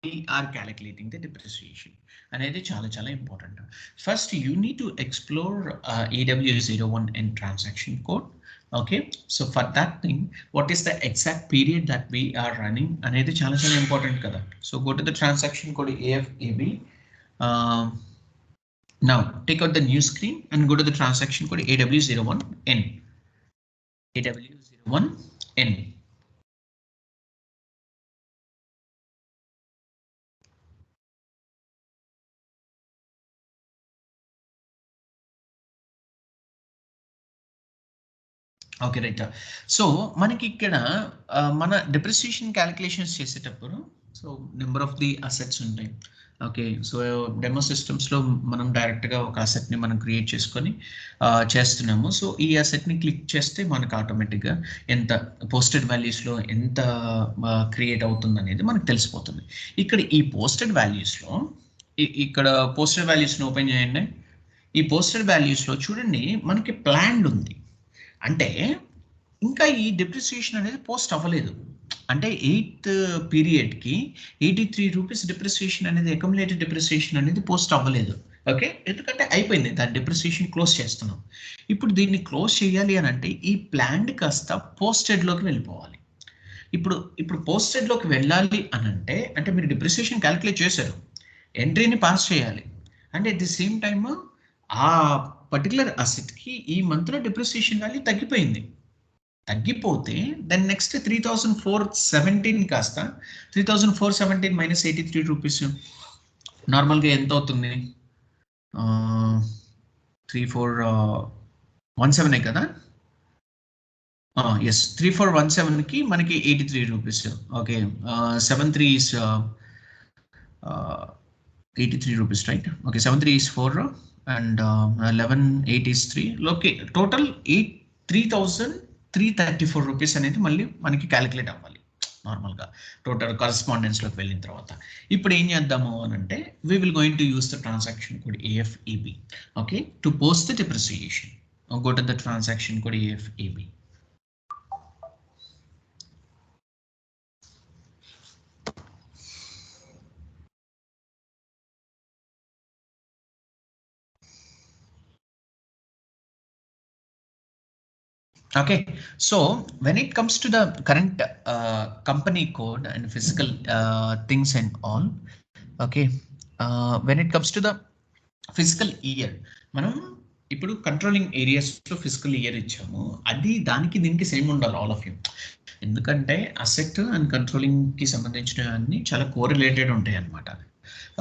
we are calculating the depreciation అనేది చాలా important. First you need to explore AW01N transaction code. Okay, so for that thing, what is the exact period that we are running అనేది చాలా important kada. So go to the transaction code AFAB. Now take out the new screen and go to the transaction code AW01N. AW01N. Okay right. So మనకి ఇక్కడ మన depreciation calculations చేసేటప్పుడు so number of the assets ఉంటాయి. Okay, so demo సిస్టమ్స్లో మనం డైరెక్ట్గా ఒక అసెట్ని మనం క్రియేట్ చేసుకొని చేస్తున్నాము. సో ఈ అసెట్ని క్లిక్ చేస్తే మనకు ఆటోమేటిక్గా ఎంత పోస్టెడ్ వాల్యూస్లో ఎంత క్రియేట్ అవుతుంది అనేది మనకు తెలిసిపోతుంది. ఇక్కడ ఈ పోస్టెడ్ వాల్యూస్లో ఇక్కడ పోస్టెడ్ వాల్యూస్ని ఓపెన్ చేయండి. ఈ పోస్టెడ్ వాల్యూస్లో చూడండి మనకి ప్లాన్డ్ ఉంది, అంటే ఇంకా ఈ డిప్రిసియేషన్ అనేది పోస్ట్ అవ్వలేదు. అంటే 8th పీరియడ్కి 83 రూపీస్ డిప్రిసియేషన్ అనేది అక్యుములేటెడ్ డిప్రిసియేషన్ అనేది పోస్ట్ అవ్వలేదు. ఓకే, ఎందుకంటే అయిపోయింది, దాని డిప్రిసియేషన్ క్లోజ్ చేస్తున్నాం. ఇప్పుడు దీన్ని క్లోజ్ చేయాలి అని అంటే ఈ ప్లాన్డ్ కాస్త పోస్టెడ్లోకి వెళ్ళిపోవాలి. ఇప్పుడు పోస్టెడ్లోకి వెళ్ళాలి అని అంటే మీరు డిప్రిసియేషన్ క్యాలిక్యులేట్ చేశారు, ఎంట్రీని పాస్ చేయాలి, అంటే అట్ ది సేమ్ టైమ్ ఆ పర్టికులర్ అసెట్కి ఈ మంత్లో డిప్రిసియేషన్ వాల్యూ తగ్గిపోతే దెన్ నెక్స్ట్ 3417 కాస్త 3417 మైనస్ 83 రూపీస్ నార్మల్గా ఎంత అవుతుంది? 3417 కదా. ఎస్, 3417కి మనకి 83 rupees. Okay, 73 is 83 rupees right. Okay, 73 is 4 and 11 8 is 3. Okay, total 3334 rupees అనేది మళ్ళీ మనకి క్యాలిక్యులేట్ అవ్వాలి నార్మల్గా టోటల్ కరస్పాండెన్స్లోకి వెళ్ళిన తర్వాత. ఇప్పుడు ఏం చేద్దాము అని అంటే we will going to use the transaction code AFAB, okay, to post the depreciation. Go to the transaction code AFAB. Okay, so when it comes to the current company code and physical things and all, okay, when it comes to the fiscal year, మనం ఇప్పుడు controlling ఏరియాస్లో physical year ఇచ్చాము, అది దానికి దీనికి same ఉండాలి all of you. ఎందుకంటే asset and కంట్రోలింగ్కి సంబంధించిన అన్ని చాలా కోరిలేటెడ్ ఉంటాయి అన్నమాట.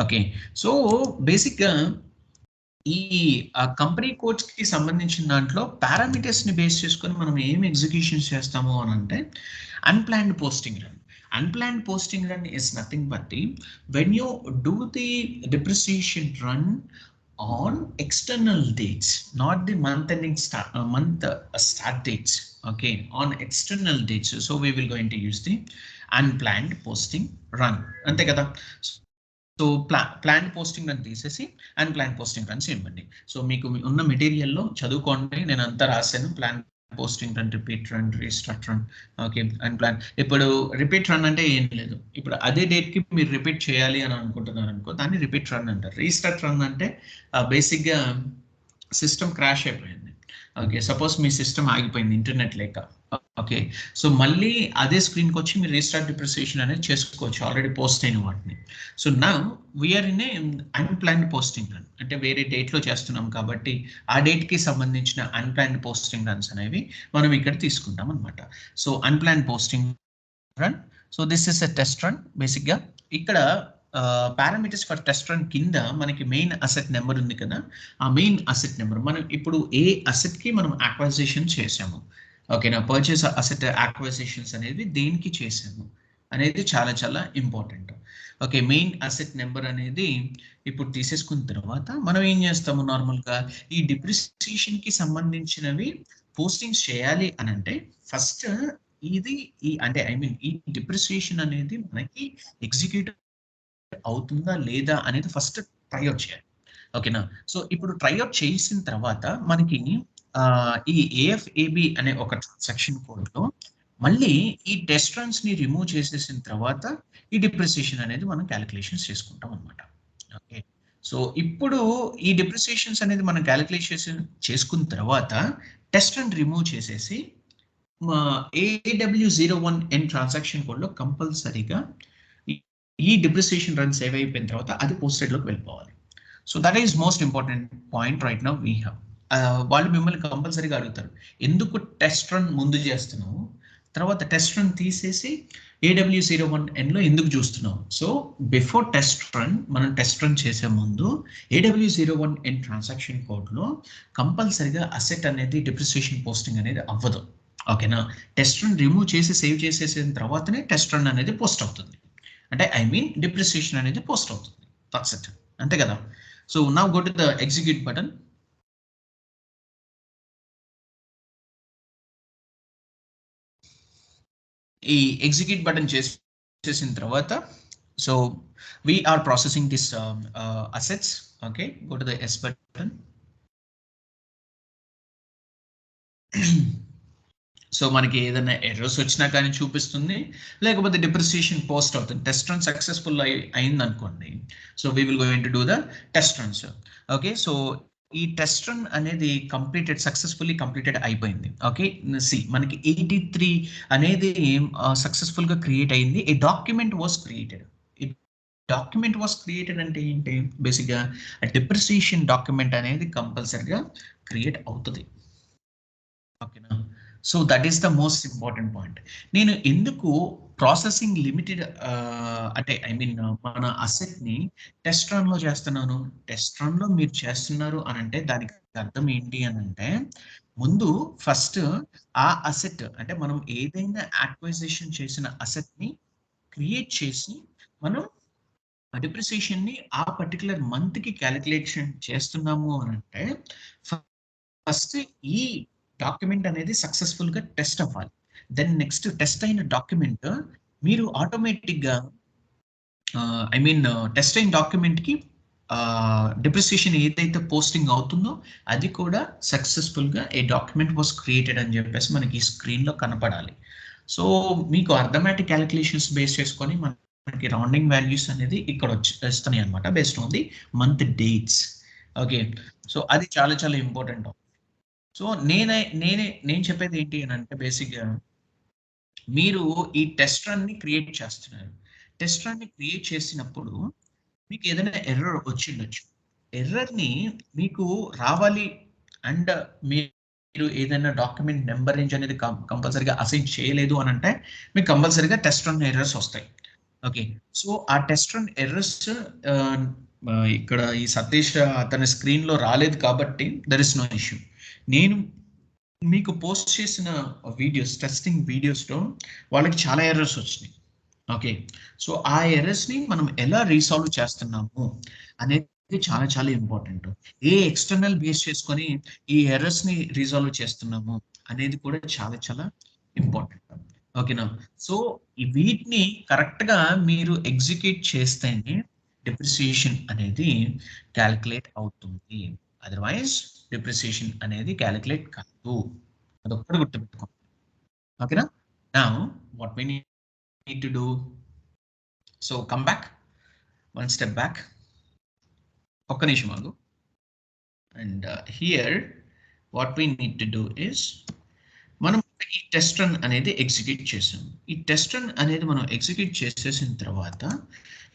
ఓకే, సో బేసిక్గా ఈ కంపెనీ కోడ్స్ కి సంబంధించిన దాంట్లో పారామీటర్స్ ని బేస్ చేసుకొని మనం ఏం ఎగ్జిక్యూషన్ చేస్తాము అని అంటే unplanned posting run. Unplanned posting run is nothing but when you do the depreciation run on external dates, not the month ending start dates. Okay, on external dates. So we will going to use the unplanned posting run. Ante kada. So plan posting run తీసేసి and plan posting runs ఇవ్వండి. So మీకు ఉన్న మెటీరియల్లో చదువుకోండి, నేను అంతా రాశాను. Plan posting run, repeat run, restart run. Okay, and plan. ఇప్పుడు repeat run అంటే ఏం లేదు, ఇప్పుడు అదే డేట్కి మీరు రిపీట్ చేయాలి అని అనుకుంటున్నారు అనుకో, దాన్ని రిపీట్ రన్ అంటారు. రీస్టార్ట్ రన్ అంటే బేసిక్గా సిస్టమ్ క్రాష్ అయిపోయింది. ఓకే, సపోజ్ మీ సిస్టమ్ ఆగిపోయింది ఇంటర్నెట్ లేక. ఓకే, సో మళ్ళీ అదే స్క్రీన్కి వచ్చి మీరు రీస్టార్ట్ డిప్రిసియేషన్ అనేది చేసుకోవచ్చు ఆల్రెడీ పోస్ట్ అయిన వాటిని. So now we are in a unplanned posting run, అంటే వేరే డేట్లో చేస్తున్నాం కాబట్టి ఆ డేట్కి సంబంధించిన అన్ప్లాన్డ్ పోస్టింగ్ రన్స్ అనేవి మనం ఇక్కడ తీసుకుంటాం అనమాట. So unplanned posting run. So this is a test run. బేసిక్గా ఇక్కడ పారామీటర్స్ ఫర్ టెస్ట్ రన్ కింద మనకి మెయిన్ అసెట్ నెంబర్ ఉంది కదా, ఆ మెయిన్ అసెట్ నెంబర్ మనం ఇప్పుడు ఏ అసెట్కి మనం యాక్వైజిషన్ చేసాము, ఓకేనా, పర్చేస్ అసెట్ యాక్వైజిషన్స్ అనేది దేనికి చేసాము అనేది చాలా important. Okay, main asset number అనేది ఇప్పుడు తీసేసుకున్న తర్వాత మనం ఏం చేస్తాము, నార్మల్గా ఈ డిప్రిసియేషన్కి సంబంధించినవి పోస్టింగ్స్ చేయాలి అని అంటే ఫస్ట్ ఇది అంటే ఐ మీన్ ఈ డిప్రిసియేషన్ అనేది మనకి ఎగ్జిక్యూట్ అవుతుందా లేదా అనేది ఫస్ట్ ట్రైఅవుట్ చేయాలి. ఓకేనా, సో ఇప్పుడు ట్రైఅవుట్ చేసిన తర్వాత మనకి ఈ AFAB అనే ఒక ట్రాన్సాక్షన్ కోడ్లో మళ్ళీ ఈ టెస్ట్ రన్స్ ని రిమూవ్ చేసేసిన తర్వాత ఈ డిప్రిసియేషన్ అనేది మనం క్యాలిక్యులేషన్స్ చేసుకుంటాం అనమాట. ఓకే. సో ఇప్పుడు ఈ డిప్రిసియేషన్స్ అనేది మనం క్యాలిక్యులేషన్ చేసుకున్న తర్వాత టెస్ట్ రన్ రిమూవ్ చేసేసి AW01N ట్రాన్సాక్షన్ కోడ్ లో కంపల్సరీగా ఈ డిప్రిసియేషన్ రన్ సేవ్ అయిపోయిన తర్వాత అది పోస్టెడ్ లోకి వెళ్ళిపోవాలి. So that is most important point right now we have. వాళ్ళు మిమ్మల్ని కంపల్సరీగా అడుగుతారు, ఎందుకు టెస్ట్ రన్ ముందు చేస్తున్నావు, తర్వాత టెస్ట్ రన్ తీసేసి AW01N ఎందుకు చూస్తున్నావు. సో బిఫోర్ టెస్ట్ రన్, మనం టెస్ట్ రన్ చేసే ముందు AW01N ట్రాన్సాక్షన్ కోడ్లో కంపల్సరీగా అసెట్ అనేది డిప్రిసియేషన్ పోస్టింగ్ అనేది అవ్వదు. ఓకేనా. టెస్ట్ రన్ రిమూవ్ చేసి సేవ్ చేసేసిన తర్వాతనే టెస్ట్ రన్ అనేది పోస్ట్ అవుతుంది. అంటే ఐ మీన్ డిప్రిసియేషన్ అనేది పోస్ట్ అవుతుంది. That's it. అంతే కదా. So now go to the execute button. ఈ ఎగ్జిక్యూట్ బటన్ చేసిన తర్వాత so we are processing this assets. Okay, go to the S button. So మనకి ఏదైనా ఎర్రర్స్ వచ్చినా కానీ చూపిస్తుంది, లేకపోతే డిప్రిసియేషన్ పోస్ట్ అవుతుంది. టెస్ట్ రన్ సక్సెస్ఫుల్ అయింది అనుకోండి, so we will going to do the test runs. Okay, so ఈ టెస్ట్ రన్ అనేది సక్సెస్ఫుల్లీ కంప్లీటెడ్ అయిపోయింది. ఓకే, సి మనకి 83 అనేది సక్సెస్ఫుల్ గా క్రియేట్ అయింది. A document was created. Document was created అంటే ఏంటి, బేసిక్గా డిప్రిసియేషన్ డాక్యుమెంట్ అనేది కంపల్సరీగా క్రియేట్ అవుతుంది. ఓకేనా. So that is the most important point. నేను ఎందుకు ప్రాసెసింగ్ లిమిటెడ్ అంటే ఐ మీన్ మన అసెట్ ని టెస్ట్ రన్ లో చేస్తున్నాను. టెస్ట్ రన్ లో మీరు చేస్తున్నారు అని అంటే దానికి అర్థం ఏంటి అని అంటే, ముందు ఫస్ట్ ఆ అసెట్ అంటే మనం ఏదైనా యాక్విజిషన్ చేసిన అసెట్ ని క్రియేట్ చేసి మనం డిప్రిసియేషన్ ని ఆ పర్టికులర్ మంత్ కి క్యాలిక్యులేషన్ చేస్తున్నాము అని అంటే ఫస్ట్ ఈ డాక్యుమెంట్ అనేది సక్సెస్ఫుల్ గా టెస్ట్ అవ్వాలి. దెన్ నెక్స్ట్ టెస్ట్ అయిన డాక్యుమెంట్ మీరు ఆటోమేటిక్ గా ఐ మీన్ టెస్ట్ అయిన డాక్యుమెంట్ కి డిప్రిసియేషన్ ఏదైతే పోస్టింగ్ అవుతుందో అది కూడా సక్సెస్ఫుల్ గా ఏ డాక్యుమెంట్ వాస్ క్రియేటెడ్ అని చెప్పేసి మనకి స్క్రీన్ లో కనపడాలి. సో మీకు అర్థమెటిక్ క్యాలిక్యులేషన్స్ బేస్ చేసుకొని మనకి రౌండింగ్ వాల్యూస్ అనేది ఇక్కడ వస్తున్నాయి అనమాట, based on the month dates. Okay, so అది చాలా చాలా ఇంపార్టెంట్. సో నేను చెప్పేది ఏంటి అని అంటే, బేసిక్గా మీరు ఈ టెస్ట్ రన్ ని క్రియేట్ చేస్తున్నారు. టెస్ట్ రన్ ని క్రియేట్ చేసినప్పుడు మీకు ఏదైనా ఎర్రర్ వచ్చిండొచ్చు. ఎర్రర్ ని మీకు రావాలి అండ్ మీరు ఏదైనా డాక్యుమెంట్ నెంబర్ రేంజ్ అనేది కంపల్సరీగా అసైన్ చేయలేదు అని అంటే మీకు కంపల్సరీగా టెస్ట్ రన్ ఎర్రర్స్ వస్తాయి. ఓకే, సో ఆ టెస్ట్ రన్ ఎర్రర్స్ ఇక్కడ ఈ సతీష్ అతని స్క్రీన్ లో రాలేదు కాబట్టి దర్ ఇస్ నో ఇష్యూ. నేను మీకు పోస్ట్ చేసిన వీడియోస్, టెస్టింగ్ వీడియోస్లో వాళ్ళకి చాలా ఎర్రర్స్ వచ్చినాయి. ఓకే, సో ఆ ఎర్రర్స్ ని మనం ఎలా రీసాల్వ్ చేస్తున్నాము అనేది చాలా చాలా ఇంపార్టెంట్. ఏ ఎక్స్టర్నల్ బేస్ చేసుకొని ఈ ఎర్రర్స్ ని రీసాల్వ్ చేస్తున్నాము అనేది కూడా చాలా చాలా ఇంపార్టెంట్. ఓకేనా. సో వీటిని కరెక్ట్ గా మీరు ఎగ్జిక్యూట్ చేస్తేనే డిప్రిసియేషన్ అనేది క్యాలిక్యులేట్ అవుతుంది. అదర్వైజ్ డిప్రిసియేషన్ అనేది క్యాలిక్యులేట్ కాదు. అదొక్కటి గుర్తుపెట్టుకోండి. ఓకేనా. Now what we need to do, so come back, one step back, ఒక్క నిమిషం ఆగు. And here what we need to do is, మనం ఈ టెస్ట్ రన్ అనేది ఎగ్జిక్యూట్ చేసాం. ఈ టెస్ట్ రన్ అనేది మనం ఎగ్జిక్యూట్ చేసేసిన తర్వాత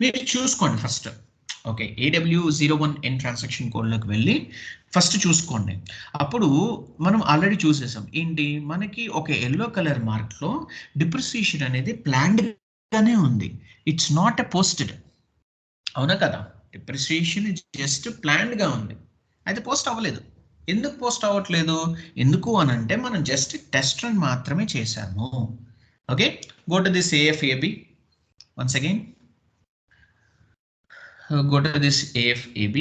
మీరు చూసుకోండి ఫస్ట్. ఓకే, AW01N ట్రాన్సాక్షన్ కోడ్లోకి వెళ్ళి ఫస్ట్ చూసుకోండి. అప్పుడు మనం ఆల్రెడీ చూసేసాం ఏంటి, మనకి ఒక ఎల్లో కలర్ మార్క్లో డిప్రిసియేషన్ అనేది ప్లాన్డ్ గానే ఉంది. It's not a posted. అవునా కదా. డిప్రిసియేషన్ జస్ట్ ప్లాన్డ్ గా ఉంది, అయితే పోస్ట్ అవ్వలేదు. ఎందుకు పోస్ట్ అవ్వట్లేదు, ఎందుకు అని అంటే మనం జస్ట్ టెస్ట్ రన్ మాత్రమే చేశాము. Okay, go to this AFAB once again. Go to this AFAB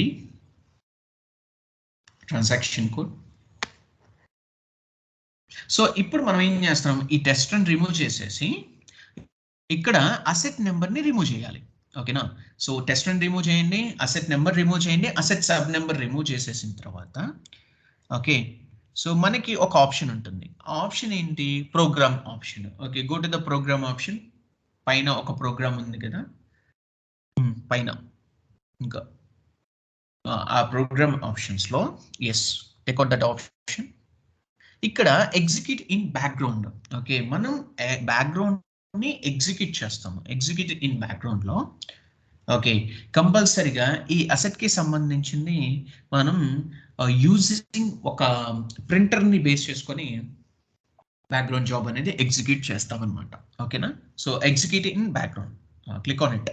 transaction code. So ఇప్పుడు మనం ఏం చేస్తున్నాం, ఈ టెస్ట్ రన్ రిమూవ్ చేసేసి ఇక్కడ అసెట్ నెంబర్ ని రిమూవ్ చేయాలి. ఓకేనా. సో టెస్ట్ రన్ రిమూవ్ చేయండి, అసెట్ నెంబర్ రిమూవ్ చేయండి, అసెట్ సబ్ నెంబర్ రిమూవ్ చేసేసిన తర్వాత ఓకే, సో మనకి ఒక ఆప్షన్ ఉంటుంది. ఆ ఆప్షన్ ఏంటి? Program option. Okay, go to the program option. పైన ఒక ప్రోగ్రామ్ ఉంది కదా, పైన ఇంకా ఆ ప్రోగ్రామ్ ఆప్షన్స్ లో yes, take out that option. ఇక్కడ ఎగ్జిక్యూట్ ఇన్ బ్యాక్గ్రౌండ్. ఓకే, మనం బ్యాక్గ్రౌండ్ ని ఎగ్జిక్యూట్ చేస్తాము. ఎగ్జిక్యూట్ ఇన్ బ్యాక్గ్రౌండ్ లో ఓకే, కంపల్సరిగా ఈ అసెట్ కి సంబంధించింది మనం యూజింగ్ ఒక ప్రింటర్ ని బేస్ చేసుకొని బ్యాక్గ్రౌండ్ జాబ్ అనేది ఎగ్జిక్యూట్ చేస్తాం అనమాట. ఓకేనా? So execute in background, click on it.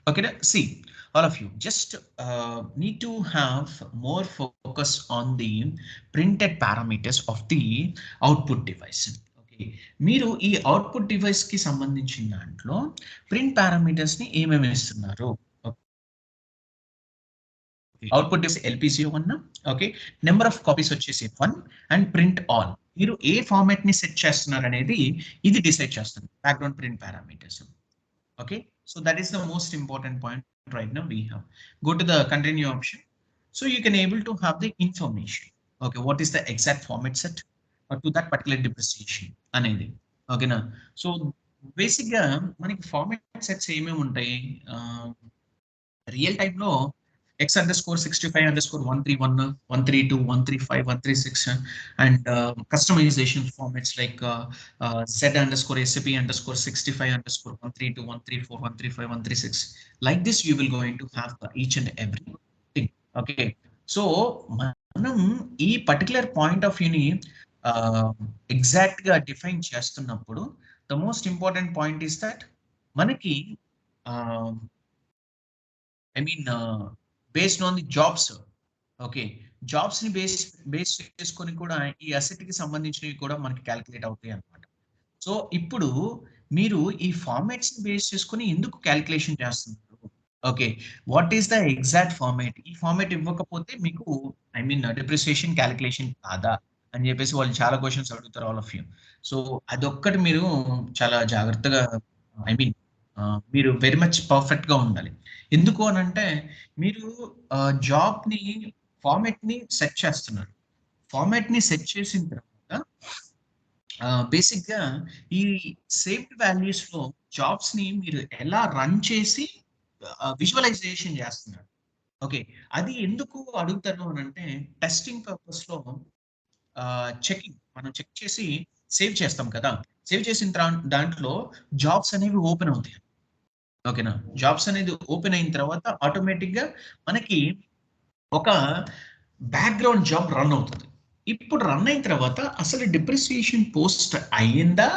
Okay, see, all of you just need to have more focus on the printed parameters of the output device. Okay, మీరు ఈ output device కి సంబంధించిన దాంట్లో print parameters ని ఏమేమి ఇస్తున్నారు? Output device LPC 1, okay, number of copies వచ్చేసి 1 and print all. మీరు ఏ ఫార్మాట్ ని సెట్ చేస్తున్నారు అనేది ఇది డిసైడ్ చేస్తుంది background print parameters. Okay, so that is the most important point right now we have. Go to the continue option. So you can able to have the information. Okay, what is the exact format set to that particular depreciation అనేది. Okay na? So basic గా మనకి format sets ఏమేమి ఉంటాయి? Real time లో x_65_131, 132, 135, 136 and customization formats like z_sap_65_132, 134, 135, 136. Like this you will going to have each and every thing. Okay, so మనం ఈ particular point of వ్యూని exact గా define చేస్తున్నప్పుడు the most important point is that మనకి I mean, based on the jobs, okay, jobs ni base చేసుకొని కూడా ఈ asset కి సంబంధించినవి కూడా మనకి క్యాలిక్యులేట్ అవుతాయి అన్నమాట. సో ఇప్పుడు మీరు ఈ ఫార్మాట్స్ ని బేస్ చేసుకొని ఎందుకు క్యాలిక్యులేషన్ చేస్తున్నారు? Okay, what is the exact format? ఈ ఫార్మాట్ ఇవ్వకపోతే మీకు ఐ మీన్ డిప్రిసియేషన్ క్యాలిక్యులేషన్ కాదా అని చెప్పేసి వాళ్ళు చాలా క్వశ్చన్స్ అడుగుతారు ఆల్ ఆఫ్ యూ. సో అదొక్కటి మీరు చాలా జాగ్రత్తగా ఐ మీన్ మీరు వెరీ మచ్ పర్ఫెక్ట్ గా ఉండాలి. ఎందుకు అని అంటే మీరు జాబ్ ని ఫార్మాట్ ని సెట్ చేస్తున్నారు. ఫార్మాట్ ని సెట్ చేసిన తర్వాత బేసిక్ గా ఈ సేవ్డ్ వాల్యూస్ లో జాబ్స్ ని మీరు ఎలా రన్ చేసి విజువలైజేషన్ చేస్తున్నారు. ఓకే, అది ఎందుకు అడుగుతారు అని అంటే టెస్టింగ్ పర్పస్ లో చెకింగ్, మనం చెక్ చేసి సేవ్ చేస్తాం కదా, సేవ్ చేసిన దాంట్లో జాబ్స్ అనేవి ఓపెన్ అవుతాయి. ఓకేనా? జాబ్స్ అనేది ఓపెన్ అయిన తర్వాత ఆటోమేటిక్ గా మనకి ఒక బ్యాక్గ్రౌండ్ జాబ్ రన్ అవుతుంది. ఇప్పుడు రన్ అయిన తర్వాత అసలు డిప్రిసియేషన్ పోస్ట్ అయ్యిందా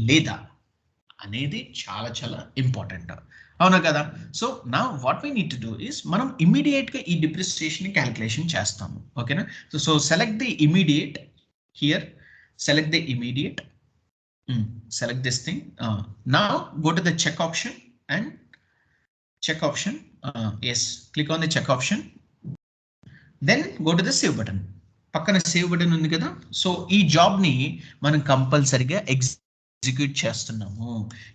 లేదా అనేది చాలా చాలా ఇంపార్టెంట్. అవునా కదా? సో నా what we need to do is మనం ఇమీడియట్ గా ఈ డిప్రిసియేషన్ క్యాలిక్యులేషన్ చేస్తాము. ఓకేనా? So select the immediate here, select the immediate, select this thing. Now go to the check option and check option. Yes, click on the check option. Then go to the save button. పక్కన save button ఉంది కదా, so ఈ job ని మనం కంపల్సరిగా execute చేస్తున్నాము.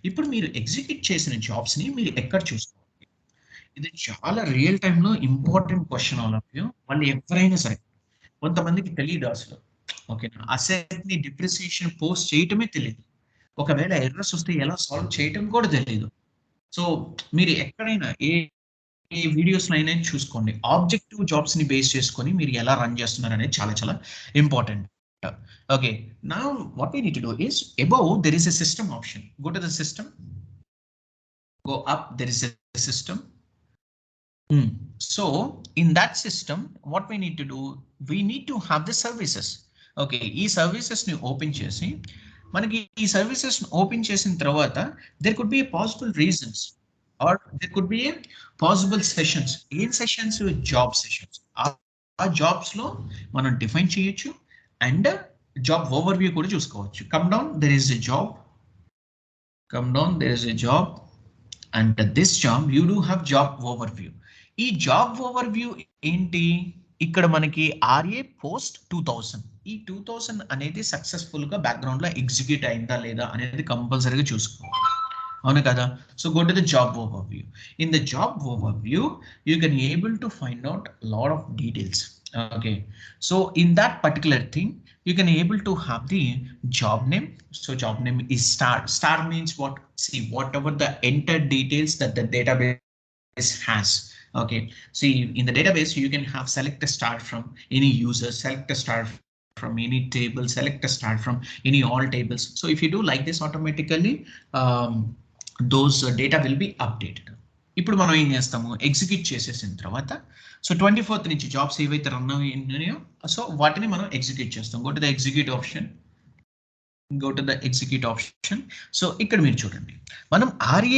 ఇప్పుడు మీరు ఎగ్జిక్యూట్ చేసిన జాబ్స్ ని మీరు ఎక్కడ చూసుకోవాలి? ఇది చాలా రియల్ టైమ్ లో important question all of you. వాళ్ళు ఎవరైనా సరే, కొంతమందికి తెలియదు అసలు. ఓకేనా? అసెట్ ని డిప్రిసియేషన్ పోస్ట్ చేయటమే తెలియదు. ఒకవేళ ఎర్రర్స్ వస్తే ఎలా సాల్వ్ చేయటం కూడా తెలియదు. సో మీరు ఎక్కడైనా ఏ వీడియోస్ అయినా చూసుకోండి, ఆబ్జెక్టివ్ జాబ్స్ ని బేస్ చేసుకొని మీరు ఎలా రన్ చేస్తున్నారు అనేది చాలా చాలా important. Okay, now what we need to do is above there is a system option. Go to the system, go up, there is a system. So in that system what we need to do, we need to have the services. Okay, ఈ services ని open చేసి మనకి ఈ services open చేసిన తర్వాత there could be a possible reasons or there could be a possible sessions. ఏం sessions? Job sessions. ఆ jobs లో మనం డిఫైన్ చేయొచ్చు అండ్ జాబ్ ఓవర్ వ్యూ కూడా చూసుకోవచ్చు. Come down, there is a job, come down, there is a job and this job you do have job overview. ఈ job over view ఏంటి? ఇక్కడ మనకి ఆర్ఏ పోస్ట్ 2000, ఈ 2000 అనేది సక్సెస్ఫుల్ గా బ్యాక్గ్రౌండ్ లో ఎగ్జిక్యూట్ అయిందా లేదా అనేది కంపల్సరీగా చూసుకోవాలి. అవును కదా? So go to the job over view. In the job over view you can able to find out lot of details. Okay, so in that particular thing you can able to have the job name. So job name is star means what, see whatever the entered details that the database has. Okay, see in the database you can have select a star from any user, select a star from any table, select a star from any all tables. So if you do like this automatically, those data will be updated. ఇప్పుడు మనం ఏం చేస్తాము, execute చేసేసిన తర్వాత so 24th నుంచి jobs ఏవైతే run అయినాయో so వాటిని మనం ఎగ్జిక్యూట్ చేస్తాం. Go to the execute option, go to the execute option. So ఇక్కడ మీరు చూడండి మనం ఆర్ఏ